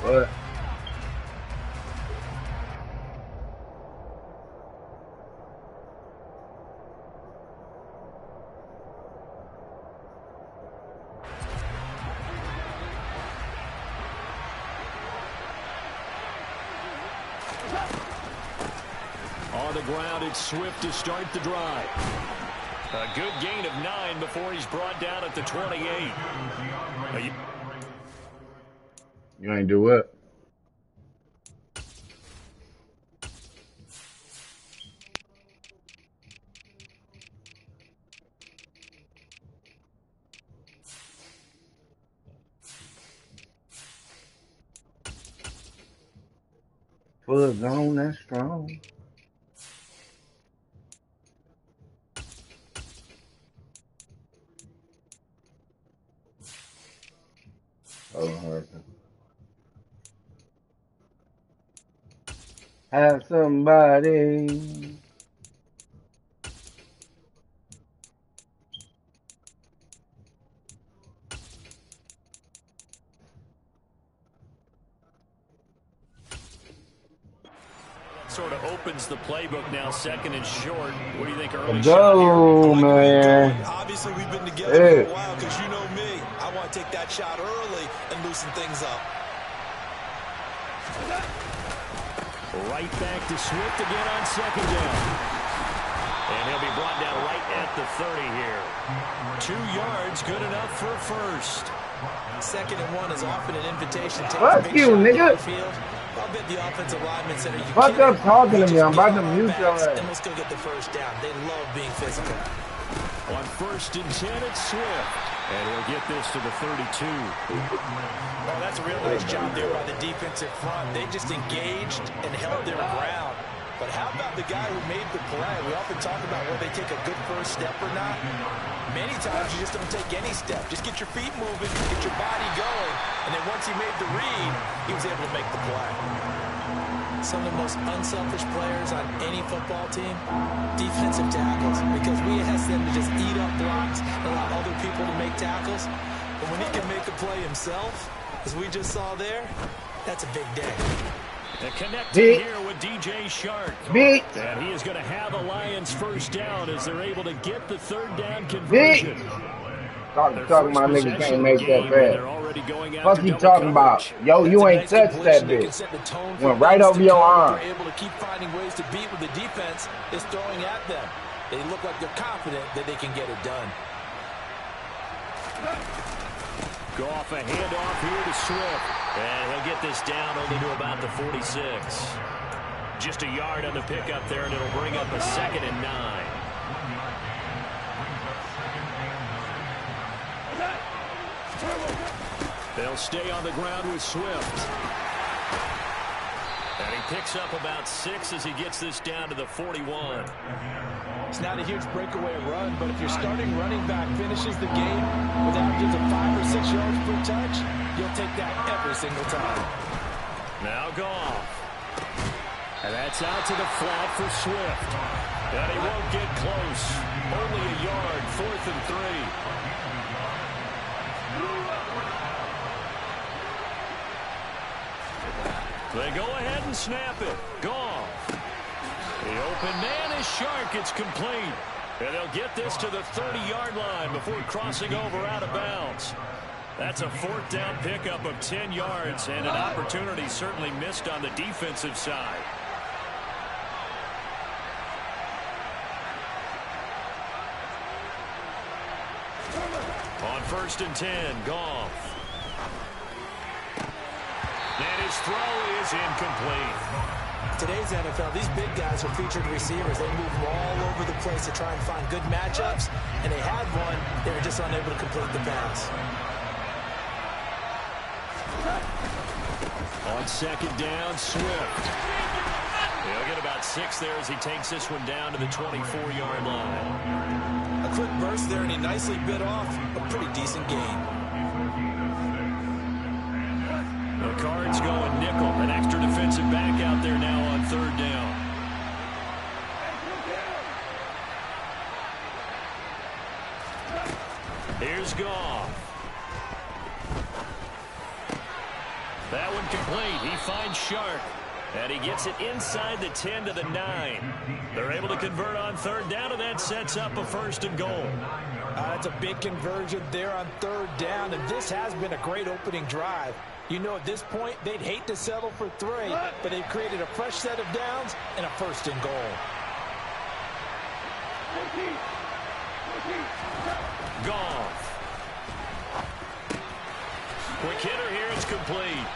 What? On the ground, it's Swift to start the drive. A good gain of 9 before he's brought down at the 28. You ain't do what? Full zone, that's strong. Oh, hurricane. Have somebody. Sort of opens the playbook now, second and short. What do you think early shot here? Go, man. Obviously, we've been together for a while because you know me. I want to take that shot early and loosen things up. Right back to Swift again on second down. And he'll be brought down right at the 30 here. 2 yards, good enough for a first. Second and 1 is often an invitation. Fuck you, nigga. I'll bet the offensive lineman center you fuck up talking to me. I'm about to mute your ass. And let's go get the first down. They love being physical. On first and 10, it's Swift. And he'll get this to the 32. Well, that's a real nice job there by the defensive front. They just engaged and held their ground. But how about the guy who made the play? We often talk about whether they take a good first step or not. Many times you just don't take any step. Just get your feet moving, get your body going, and then once he made the read, he was able to make the play. Some of the most unselfish players on any football team, defensive tackles, because we ask them to just eat up blocks and allow other people to make tackles. But when he can make a play himself, as we just saw there, that's a big day. The connecting here with DJ Shark. And he is going to have a Lions first down as they're able to get the third down conversion. Talking about niggas can't make that pass. Fuck you talking about? Yo, you ain't touched that bitch. Went right over your arm. They're able to keep finding ways to beat what the defense is throwing at them. They look like they're confident that they can get it done. Goff a handoff here to Swift. And he'll get this down only to about the 46. Just a yard on the pickup there, and it'll bring up a 2nd and 9. They'll stay on the ground with Swift. And he picks up about 6 as he gets this down to the 41. It's not a huge breakaway run, but if your starting running back finishes the game with averages of 5 or 6 yards per touch, you'll take that every single time. Now Goff. And that's out to the flat for Swift. And he won't get close. Only a yard, 4th and 3. They go ahead and snap it. Goff. The open man is Shark. It's complete. And they'll get this to the 30-yard line before crossing over out of bounds. That's a 4th down pickup of 10 yards and an opportunity certainly missed on the defensive side. On 1st and 10, Goff. And his throw is incomplete. Today's NFL, these big guys are featured receivers. They move all over the place to try and find good matchups, and they had one. They were just unable to complete the pass. On 2nd down, Swift. He'll get about 6 there as he takes this one down to the 24-yard line. A quick burst there, and he nicely bit off a pretty decent gain. The Cards going nickel. An extra defensive back out there now on 3rd down. Here's Goff. That one complete. He finds Shark. And he gets it inside the 10 to the 9. They're able to convert on third down, and that sets up a 1st and goal. That's a big conversion there on third down, and this has been a great opening drive. You know, at this point, they'd hate to settle for 3, but they've created a fresh set of downs and a 1st and goal. Goff. Quick hitter here, it's complete.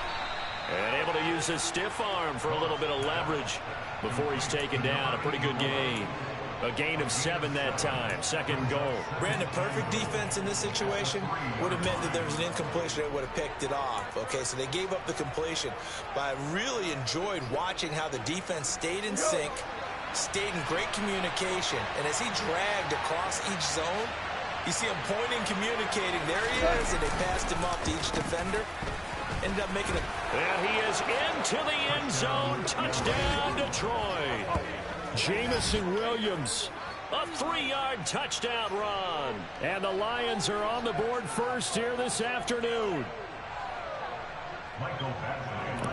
And able to use his stiff arm for a little bit of leverage before he's taken down. A pretty good gain. A gain of 7 that time. 2nd goal. Brandon, perfect defense in this situation would have meant that there was an incompletion that would have picked it off. Okay, so they gave up the completion. But I really enjoyed watching how the defense stayed in sync, stayed in great communication. And as he dragged across each zone, you see him pointing, communicating. There he is, and they passed him off to each defender. Ended up making it. And he is into the end zone. Touchdown, Detroit. Jamison Williams, a 3-yard touchdown run. And the Lions are on the board first here this afternoon.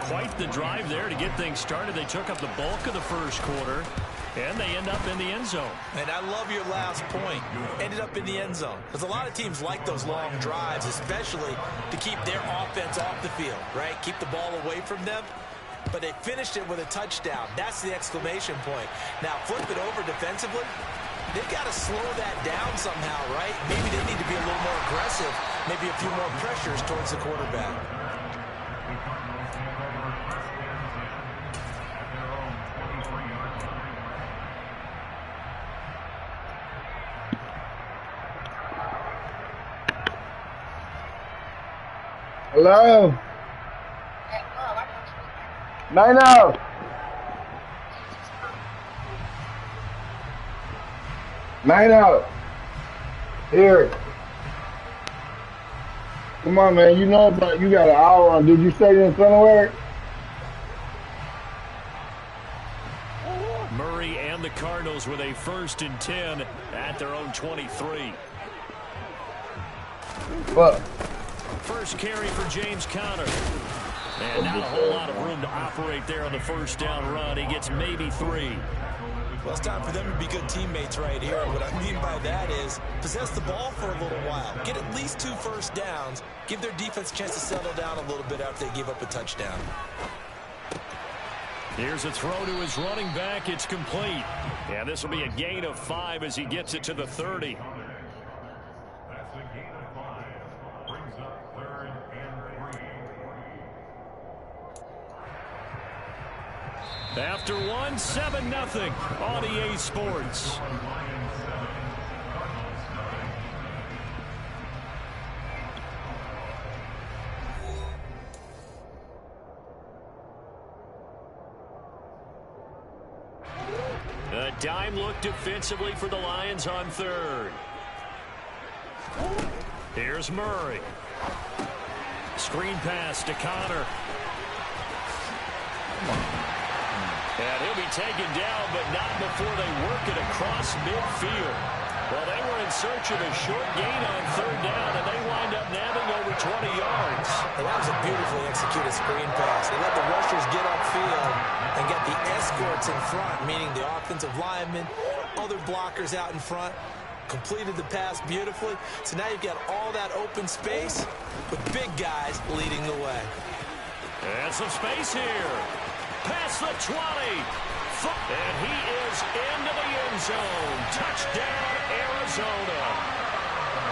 Quite the drive there to get things started. They took up the bulk of the first quarter, and they end up in the end zone. And I love your last point. Ended up in the end zone. Because a lot of teams like those long drives, especially to keep their offense off the field, right? Keep the ball away from them. But they finished it with a touchdown. That's the exclamation point. Now, flip it over defensively. They've got to slow that down somehow, right? Maybe they need to be a little more aggressive. Maybe a few more pressures towards the quarterback. Hello? Nino! Nino! Here. Come on, man. You know about you got an hour on. Did you say this somewhere? Murray and the Cardinals with a 1st and 10 at their own 23. What? First carry for James Conner. And not a whole lot of room to operate there on the 1st down run. He gets maybe 3. Well, it's time for them to be good teammates right here. And what I mean by that is possess the ball for a little while. Get at least 2 first downs. Give their defense a chance to settle down a little bit after they give up a touchdown. Here's a throw to his running back. It's complete. And this will be a gain of 5 as he gets it to the 30. After 1, 7-0 on EA Sports. A dime look defensively for the Lions on 3rd. Here's Murray. Screen pass to Conner. And he'll be taken down, but not before they work it across midfield. Well, they were in search of a short gain on 3rd down, and they wind up nabbing over 20 yards. And that was a beautifully executed screen pass. They let the rushers get upfield and get the escorts in front, meaning the offensive linemen, other blockers out in front. Completed the pass beautifully. So now you've got all that open space with big guys leading the way. And some space here. Past the 20. And he is into the end zone. Touchdown, Arizona.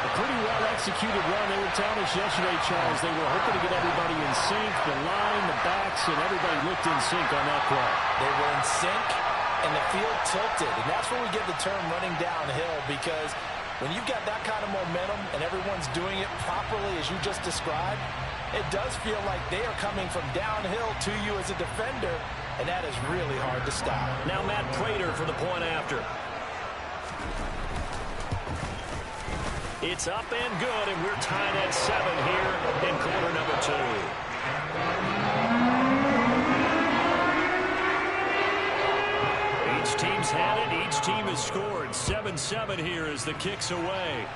A pretty well-executed run. They were telling us yesterday, Charles, they were hoping to get everybody in sync, the line, the backs, and everybody looked in sync on that play. They were in sync, and the field tilted. And that's where we get the term running downhill, because when you've got that kind of momentum and everyone's doing it properly as you just described, it does feel like they are coming from downhill to you as a defender, and that is really hard to stop. Now Matt Prater for the point after. It's up and good, and we're tied at 7 here in quarter number 2. Each team's had it. Each team has scored. 7-7 here as the kick's away.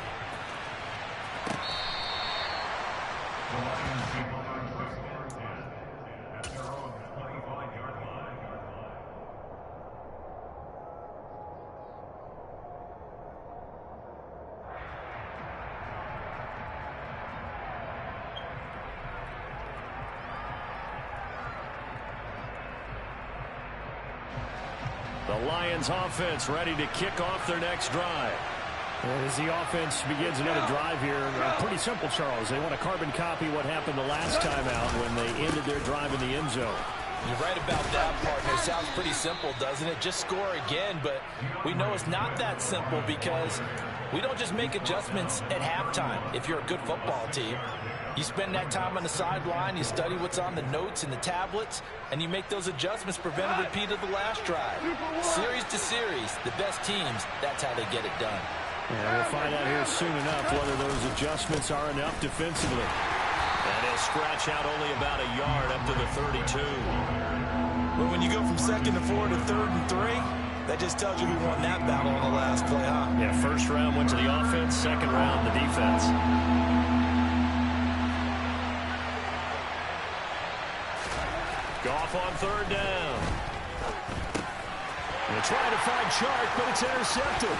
The Lions offense ready to kick off their next drive. As the offense begins another drive here, pretty simple, Charles. They want to carbon copy what happened the last time out when they ended their drive in the end zone. You're right about that, partner. It sounds pretty simple, doesn't it? Just score again, but we know it's not that simple because we don't just make adjustments at halftime if you're a good football team. You spend that time on the sideline, you study what's on the notes and the tablets, and you make those adjustments, prevent a repeat of the last drive. Series to series, the best teams, that's how they get it done. Yeah, we'll find out here soon enough whether those adjustments are enough defensively. And he'll scratch out only about a yard up to the 32. But when you go from 2nd and 4 to 3rd and 3, that just tells you who won that battle on the last play, huh? Yeah, first round went to the offense, second round the defense. Goff on 3rd down. They're trying to find Chark, but it's intercepted.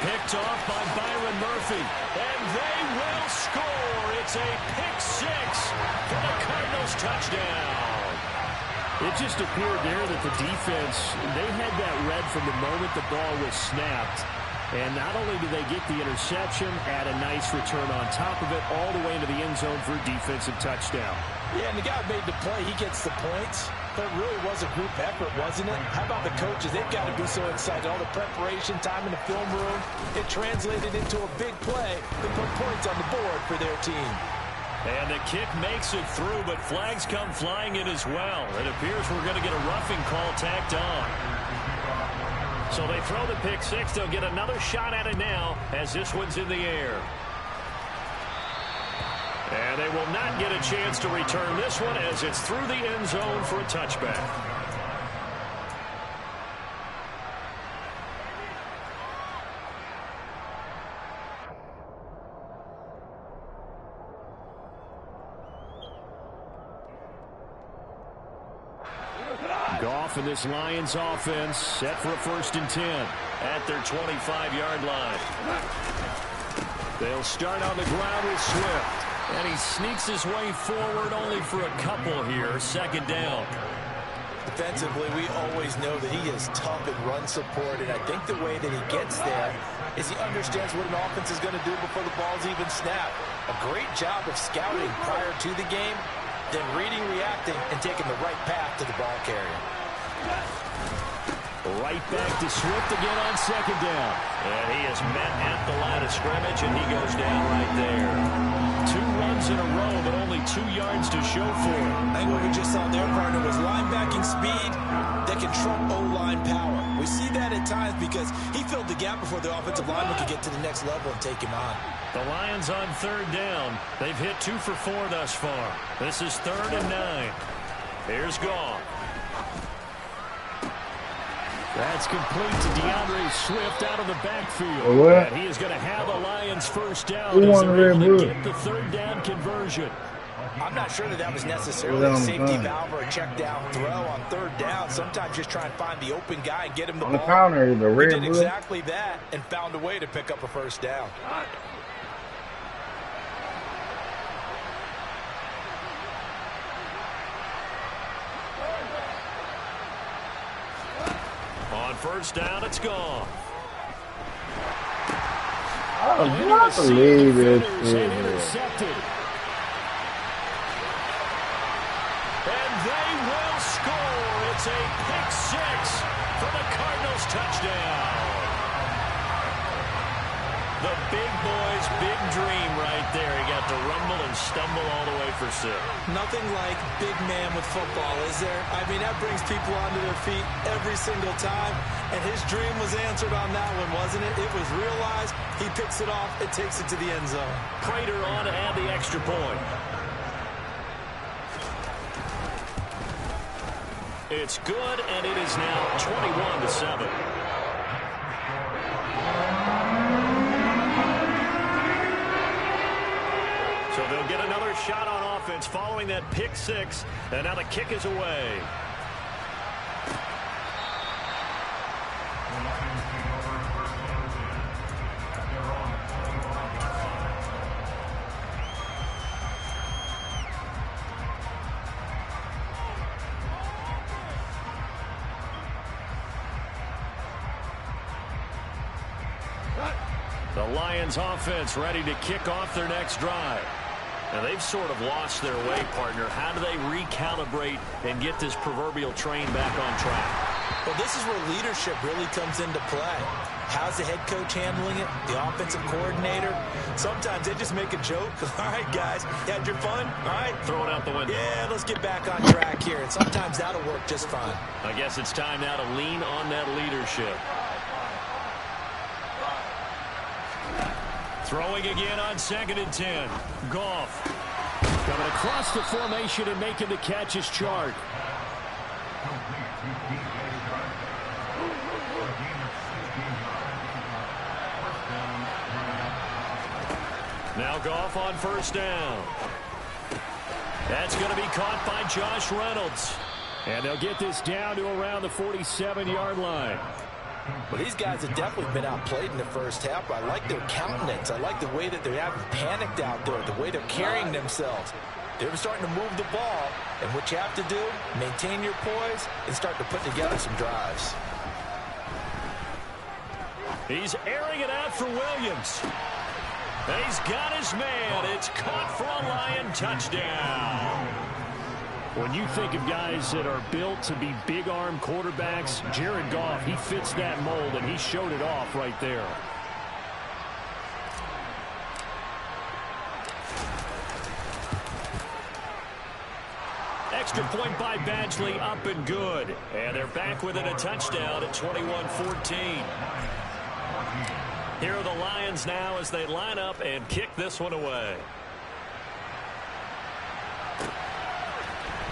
Picked off by Byron Murphy. And they will score. It's a pick 6 for the Cardinals touchdown. It just appeared there that the defense, they had that read from the moment the ball was snapped. And not only did they get the interception, add a nice return on top of it, all the way into the end zone for a defensive touchdown. Yeah, and the guy made the play. He gets the points. But it really was a group effort, wasn't it? How about the coaches? They've got to be so excited. All the preparation, time in the film room, it translated into a big play that put points on the board for their team. And the kick makes it through, but flags come flying in as well. It appears we're going to get a roughing call tacked on. So they throw the pick 6. They'll get another shot at it now as this one's in the air. And they will not get a chance to return this one as it's through the end zone for a touchback. Goff and this Lions offense set for a 1st and 10 at their 25-yard line. They'll start on the ground with Swift. And he sneaks his way forward only for a couple here. 2nd down. Defensively, we always know that he is tough in run support, and I think the way that he gets there is he understands what an offense is going to do before the ball's even snapped. A great job of scouting prior to the game, then reading, reacting, and taking the right path to the ball carrier. Right back to Swift again on 2nd down. And he is met at the line of scrimmage, and he goes down right there. 2 runs in a row, but only 2 yards to show for it. I think what we just saw there, partner, was linebacking speed that can trump O-line power. We see that at times because he filled the gap before the offensive lineman could get to the next level and take him on. The Lions on 3rd down. They've hit 2 for 4 thus far. This is 3rd and 9. Here's Goff. That's complete to DeAndre Swift out of the backfield. And he is going to have a Lions 1st down as they're able to get the 3rd down conversion. I'm not sure that was necessarily a safety valve or a check down throw on 3rd down. Sometimes just try and find the open guy and get him the ball. Counter, he did exactly that and found a way to pick up a 1st down. On 1st down, it's gone. I don't believe it. Intercepted. And they will score. It's a pick 6 for the Cardinals touchdown. The big boy's big dream right there. He got to rumble and stumble all the way for 6. Nothing like big man with football, is there? I mean, that brings people onto their feet every single time. And his dream was answered on that one, wasn't it? It was realized. He picks it off. It takes it to the end zone. Prater on to add the extra point. It's good, and it is now 21-7. So they'll get another shot on offense following that pick 6, and now the kick is away. The Lions offense ready to kick off their next drive. Now they've sort of lost their way, partner. How do they recalibrate and get this proverbial train back on track? Well, this is where leadership really comes into play. How's the head coach handling it? The offensive coordinator? Sometimes they just make a joke. All right, guys, you had your fun? All right. Throw it out the window. Yeah, let's get back on track here. And sometimes that'll work just fine. I guess it's time now to lean on that leadership. Throwing again on 2nd and 10. Goff. Coming across the formation and making the catch is Chark. Now Goff on 1st down. That's going to be caught by Josh Reynolds. And they'll get this down to around the 47-yard line. Well, these guys have definitely been outplayed in the first half. I like their countenance. I like the way that they haven't panicked out there, the way they're carrying themselves. They're starting to move the ball, and what you have to do, maintain your poise and start to put together some drives. He's airing it out for Williams. And he's got his man. It's caught for a Lion touchdown. When you think of guys that are built to be big-arm quarterbacks, Jared Goff, he fits that mold, and he showed it off right there. Extra point by Badgley, up and good. And they're back within a touchdown at 21-14. Here are the Lions now as they line up and kick this one away.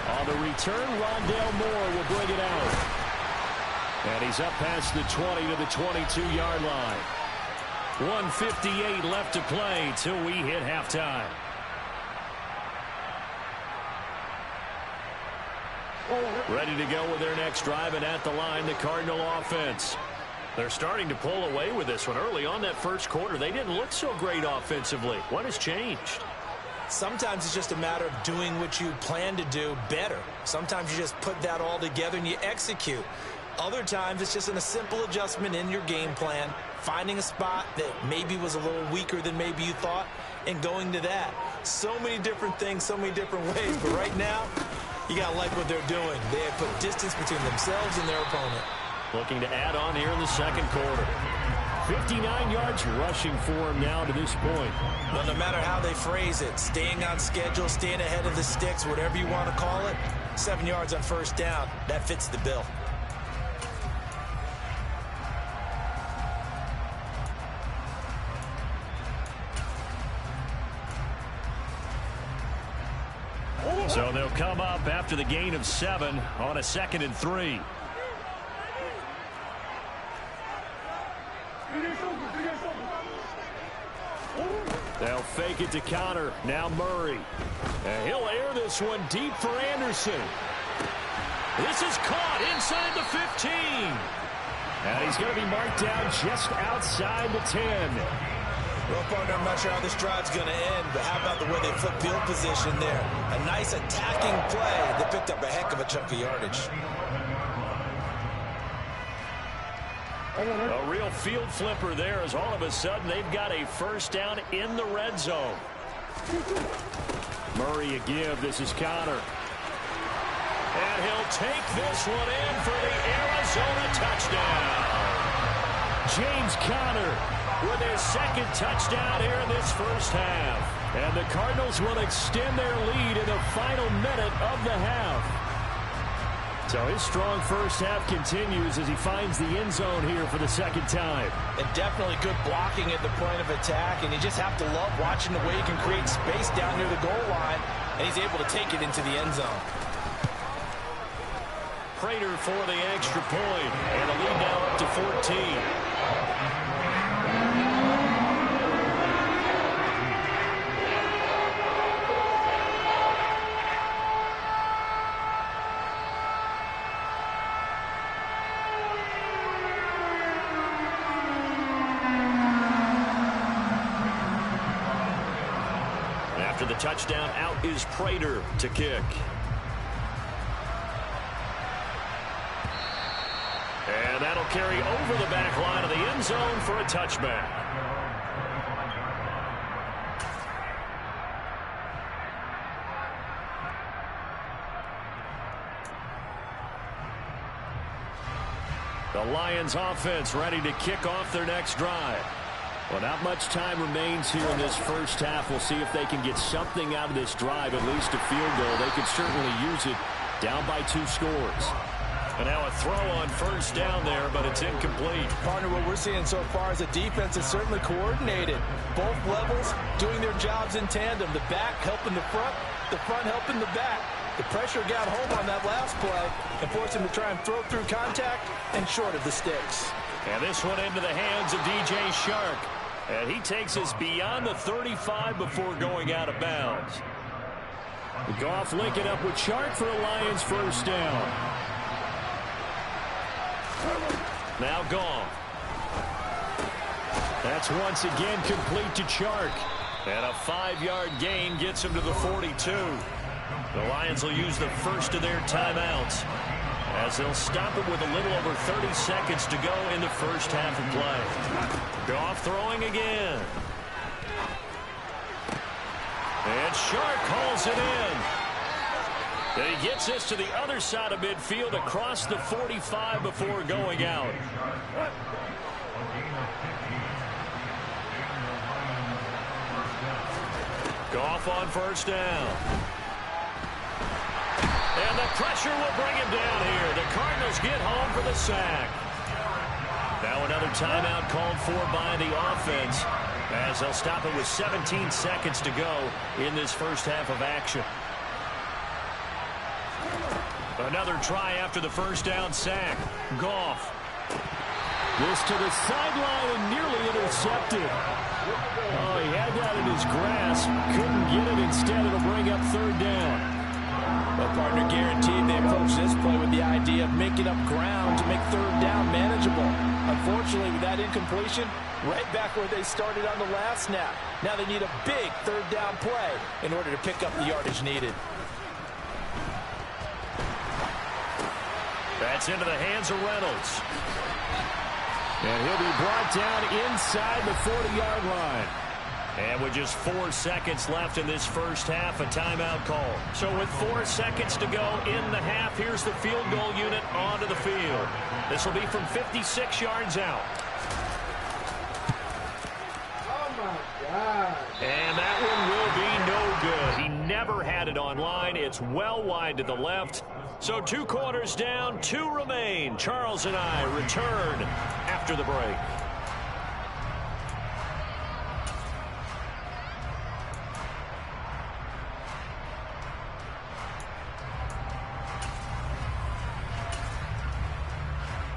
On the return, Rondale Moore will bring it out. And he's up past the 20 to the 22-yard line. 1:58 left to play till we hit halftime. Ready to go with their next drive, and at the line, the Cardinal offense. They're starting to pull away with this one. Early on that first quarter, they didn't look so great offensively. What has changed? Sometimes it's just a matter of doing what you plan to do better. Sometimes you just put that all together and you execute. Other times it's just a simple adjustment in your game plan, finding a spot that maybe was a little weaker than maybe you thought, and going to that. So many different things, so many different ways, but right now, you got to like what they're doing. They have put distance between themselves and their opponent. Looking to add on here in the second quarter. 59 yards rushing for him now to this point. Well, no matter how they phrase it, staying on schedule, staying ahead of the sticks, whatever you want to call it, 7 yards on 1st down, that fits the bill. So they'll come up after the gain of 7 on a 2nd and 3. They'll fake it to counter. Now Murray. And he'll air this one deep for Anderson. This is caught inside the 15. And he's going to be marked down just outside the 10. Well, partner, I'm not sure how this drive's going to end, but how about the way they flip field position there? A nice attacking play that picked up a heck of a chunk of yardage. A real field flipper there as all of a sudden they've got a 1st down in the red zone. Murray a give. This is Conner. And he'll take this one in for the Arizona touchdown. James Conner with his 2nd touchdown here in this first half. And the Cardinals will extend their lead in the final minute of the half. So his strong first half continues as he finds the end zone here for the 2nd time. And definitely good blocking at the point of attack, and you just have to love watching the way he can create space down near the goal line, and he's able to take it into the end zone. Prater for the extra point, and the lead now up to 14. After the touchdown, out is Prater to kick. And that'll carry over the back line of the end zone for a touchback. The Lions offense ready to kick off their next drive. Well, not much time remains here in this first half. We'll see if they can get something out of this drive, at least a field goal. They could certainly use it down by 2 scores. And now a throw on first down there, but it's incomplete. Partner, what we're seeing so far is the defense is certainly coordinated. Both levels doing their jobs in tandem. The back helping the front helping the back. The pressure got home on that last play and forced him to try and throw through contact and short of the sticks. And this one into the hands of DJ Chark. And he takes us beyond the 35 before going out of bounds. Goff linking up with Chark for a Lions first down. Now Goff. That's once again complete to Chark. And a 5-yard gain gets him to the 42. The Lions will use the first of their timeouts as they'll stop it with a little over 30 seconds to go in the first half of play. Goff throwing again. And Chark calls it in. And he gets us to the other side of midfield across the 45 before going out. Goff on first down. And the pressure will bring him down here. The Cardinals get home for the sack. Now another timeout called for by the offense as they'll stop it with 17 seconds to go in this first half of action. Another try after the first down sack. Goff. This to the sideline and nearly intercepted. Oh, he had that in his grasp. Couldn't get it. Instead, it'll bring up third down. Well, partner, guaranteed they approach this play with the idea of making up ground to make third down manageable. Unfortunately, with that incompletion, right back where they started on the last snap. Now they need a big third down play in order to pick up the yardage needed. That's into the hands of Reynolds. And he'll be brought down inside the 40-yard line. And with just 4 seconds left in this first half, a timeout call. So with 4 seconds to go in the half, here's the field goal unit onto the field. This will be from 56 yards out. Oh, my God. And that one will be no good. He never had it on line. It's well wide to the left. So 2 quarters down, 2 remain. Charles and I return after the break.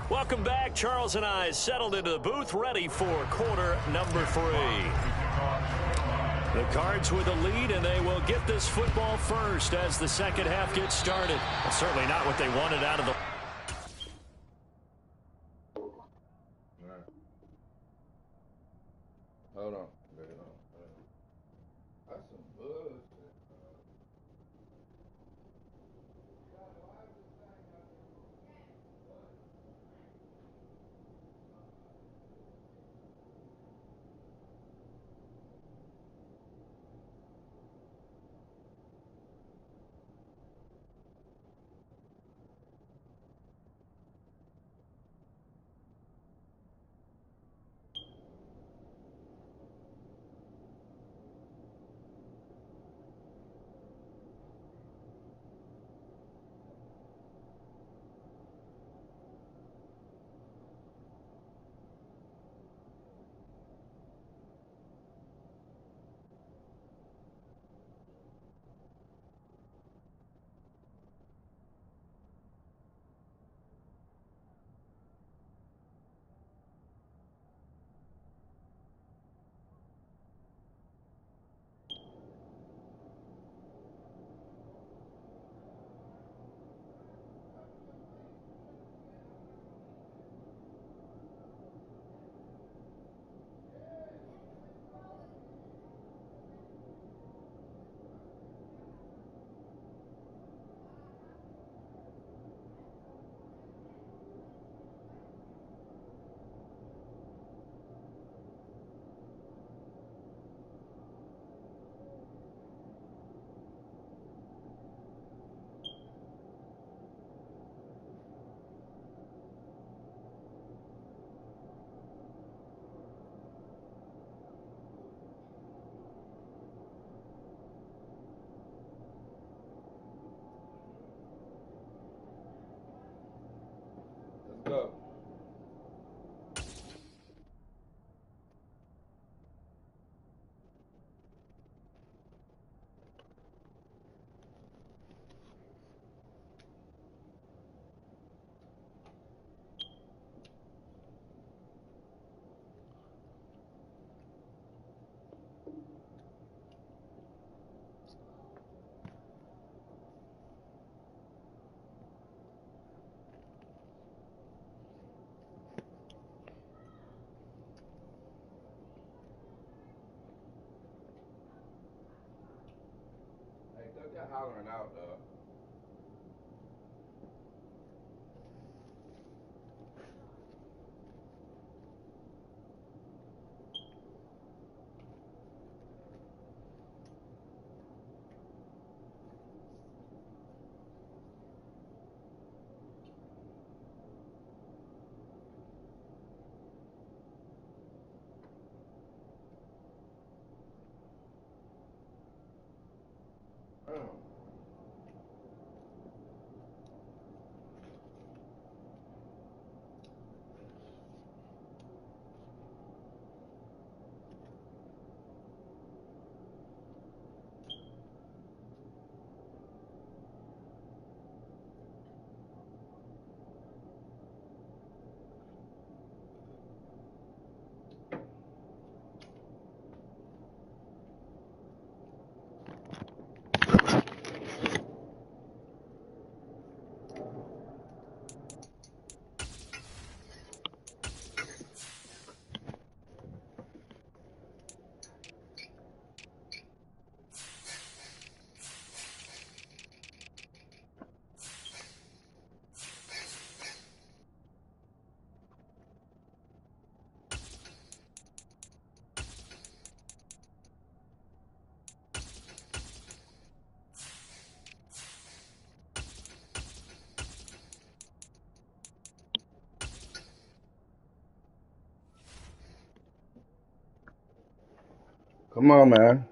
Welcome back. Charles and I settled into the booth, ready for quarter number 3. The Cards with a lead, and they will get this football first as the second half gets started. Well, certainly not what they wanted out of the... Hold on. That's some bullshit. Go. They're hollering out, though. Come on, man.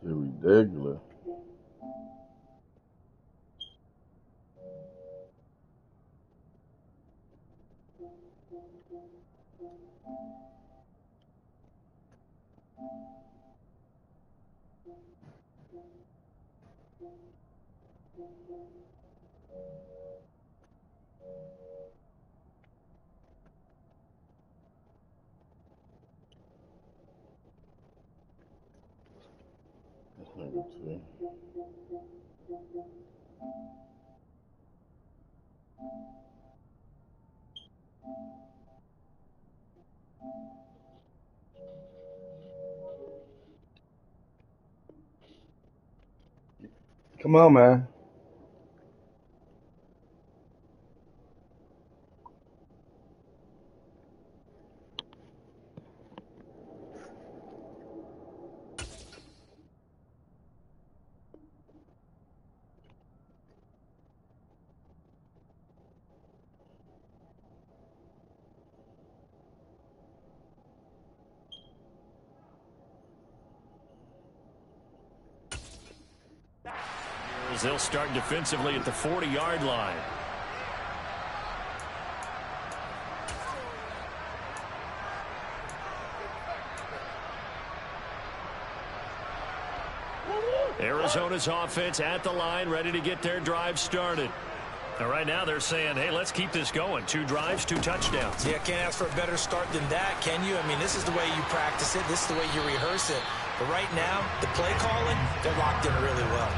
Shit ridiculous. That's number 2. Come on, man. They'll start defensively at the 40-yard line. Arizona's offense at the line, ready to get their drive started. Now, right now they're saying, hey, let's keep this going. 2 drives, 2 touchdowns. Yeah, can't ask for a better start than that, can you? I mean, this is the way you practice it. This is the way you rehearse it. But right now, the play calling, they're locked in really well.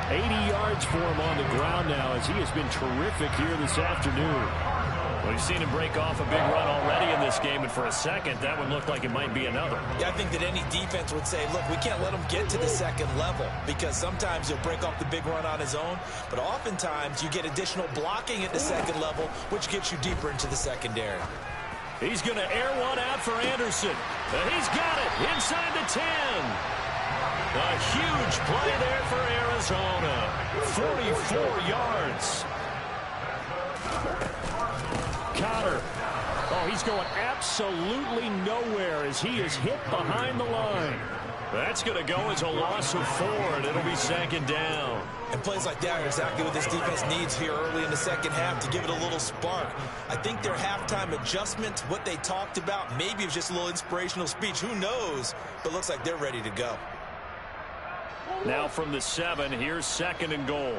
80 yards for him on the ground now as he has been terrific here this afternoon. We've seen him break off a big run already in this game, and for a second, that one looked like it might be another. Yeah, I think that any defense would say, look, we can't let him get to the second level because sometimes he'll break off the big run on his own, but oftentimes you get additional blocking at the second level, which gets you deeper into the secondary. He's going to air one out for Anderson. He's got it inside the 10. A huge play there for Arizona. 44 yards. Cotter. Oh, he's going absolutely nowhere as he is hit behind the line. That's going to go as a loss of 4, and it'll be second down. And plays like that are exactly what this defense needs here early in the second half to give it a little spark. I think their halftime adjustment, what they talked about, maybe it was just a little inspirational speech. Who knows? But looks like they're ready to go. Now from the 7, here's second and goal.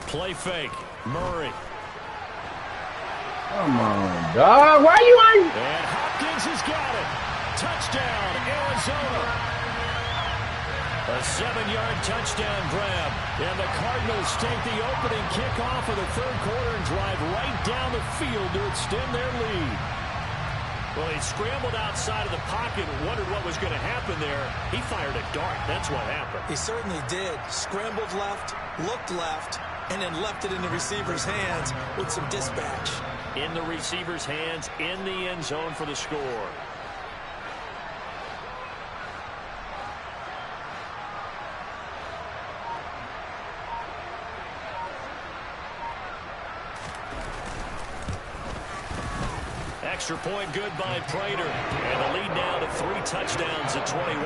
Play fake. Murray. Come on, dog. Why you ain't? And Hopkins has got it. Touchdown, Arizona. A 7-yard touchdown grab. And the Cardinals take the opening kickoff of the third quarter and drive right down the field to extend their lead. Well, he scrambled outside of the pocket and wondered what was going to happen there. He fired a dart. That's what happened. He certainly did. Scrambled left, looked left, and then left it in the receiver's hands with some dispatch. In the receiver's hands, in the end zone for the score. Extra point good by Prater. And the lead now to 3 touchdowns at 21.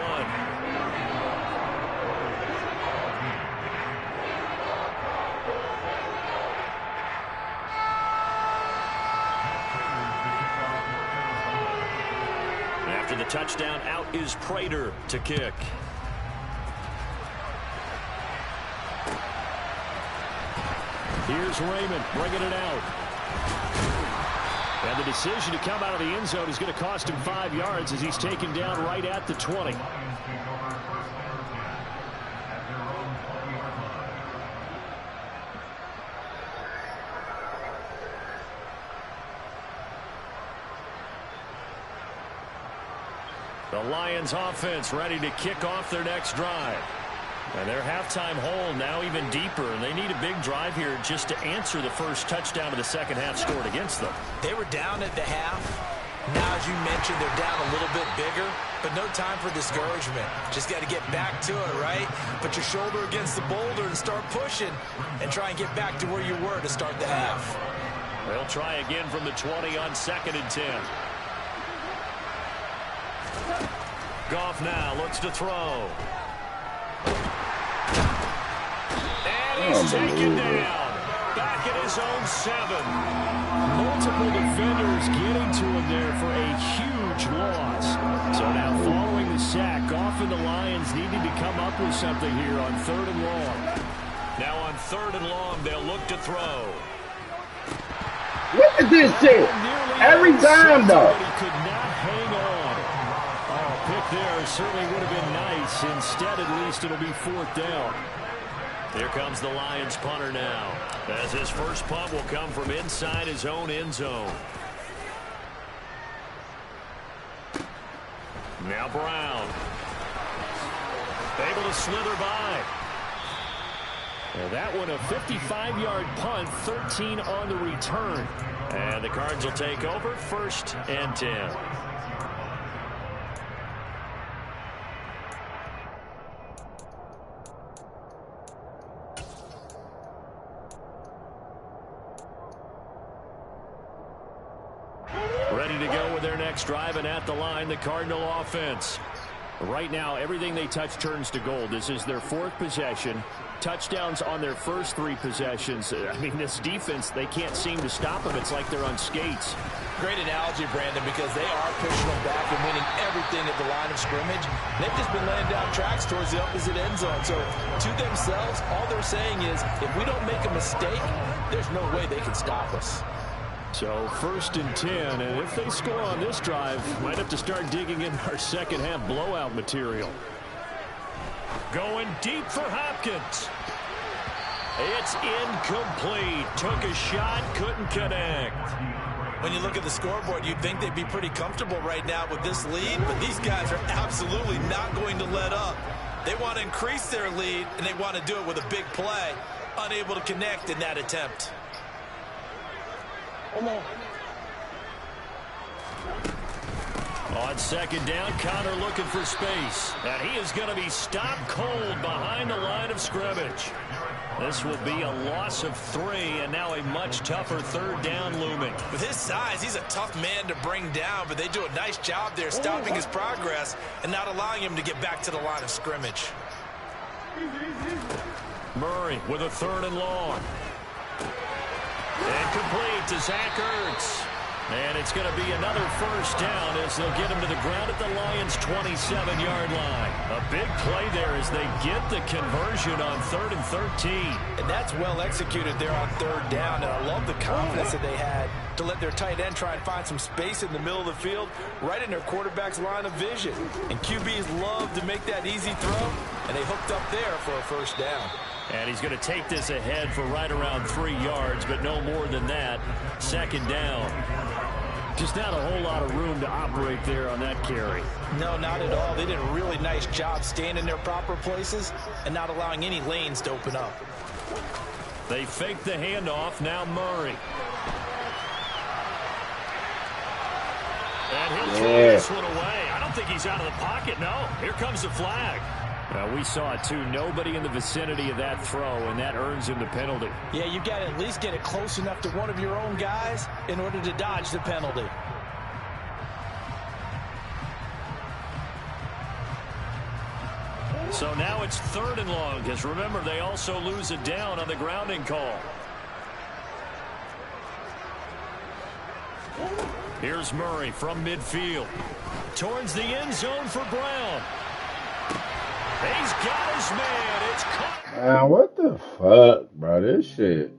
After the touchdown, out is Prater to kick. Here's Raymond bringing it out. And the decision to come out of the end zone is going to cost him 5 yards as he's taken down right at the 20. The Lions offense ready to kick off their next drive. And their halftime hole now even deeper, and they need a big drive here just to answer the first touchdown of the second half scored against them. They were down at the half. Now, as you mentioned, they're down a little bit bigger, but no time for discouragement. Just got to get back to it, right? Put your shoulder against the boulder and start pushing and try and get back to where you were to start the half. They'll try again from the 20 on 2nd and 10. Goff now looks to throw. And he's taken down. Back at his own 7. Multiple defenders getting to him there for a huge loss. So now following the sack, Goff and the Lions needed to come up with something here on 3rd and long. Now on 3rd and long, they'll look to throw. Look at this shit. Every time, though. He could not hang on. Pick there certainly would have been nice. Instead, at least, it'll be 4th down. Here comes the Lions punter now, as his first punt will come from inside his own end zone. Now Brown. Able to slither by. And that one a 55-yard punt, 13 on the return. And the Cards will take over 1st and 10. Ready to go with their next drive, and at the line, the Cardinal offense. Right now, everything they touch turns to gold. This is their 4th possession. Touchdowns on their first 3 possessions. I mean, this defense, they can't seem to stop them. It's like they're on skates. Great analogy, Brandon, because they are pushing them back and winning everything at the line of scrimmage. They've just been laying down tracks towards the opposite end zone. So to themselves, all they're saying is, if we don't make a mistake, there's no way they can stop us. So 1st and 10, and if they score on this drive, might have to start digging in our second half blowout material. Going deep for Hopkins. It's incomplete. Took a shot, couldn't connect. When you look at the scoreboard, you'd think they'd be pretty comfortable right now with this lead, but these guys are absolutely not going to let up. They want to increase their lead, and they want to do it with a big play. Unable to connect in that attempt. On 2nd down, Connor looking for space. And he is going to be stopped cold behind the line of scrimmage. This will be a loss of 3, and now a much tougher third down looming. With his size, he's a tough man to bring down, but they do a nice job there stopping his progress and not allowing him to get back to the line of scrimmage. Murray with a 3rd and long. And complete to Zach Ertz. And it's going to be another first down as they'll get him to the ground at the Lions' 27-yard line. A big play there as they get the conversion on 3rd and 13. And that's well executed there on 3rd down. And I love the confidence that they had to let their tight end try and find some space in the middle of the field, right in their quarterback's line of vision. And QBs love to make that easy throw, and they hooked up there for a first down. And he's going to take this ahead for right around 3 yards, but no more than that. 2nd down. Just not a whole lot of room to operate there on that carry. No, not at all. They did a really nice job staying in their proper places and not allowing any lanes to open up. They fake the handoff. Now Murray. And he'll throw this one away. I don't think he's out of the pocket, no. Here comes the flag. We saw it, too. Nobody in the vicinity of that throw, and that earns him the penalty. Yeah, you got to at least get it close enough to one of your own guys in order to dodge the penalty. So now it's 3rd and long, because remember, they also lose a down on the grounding call. Here's Murray from midfield. Towards the end zone for Brown. He's got his man. It's caught. Man, what the fuck, bro? This shit.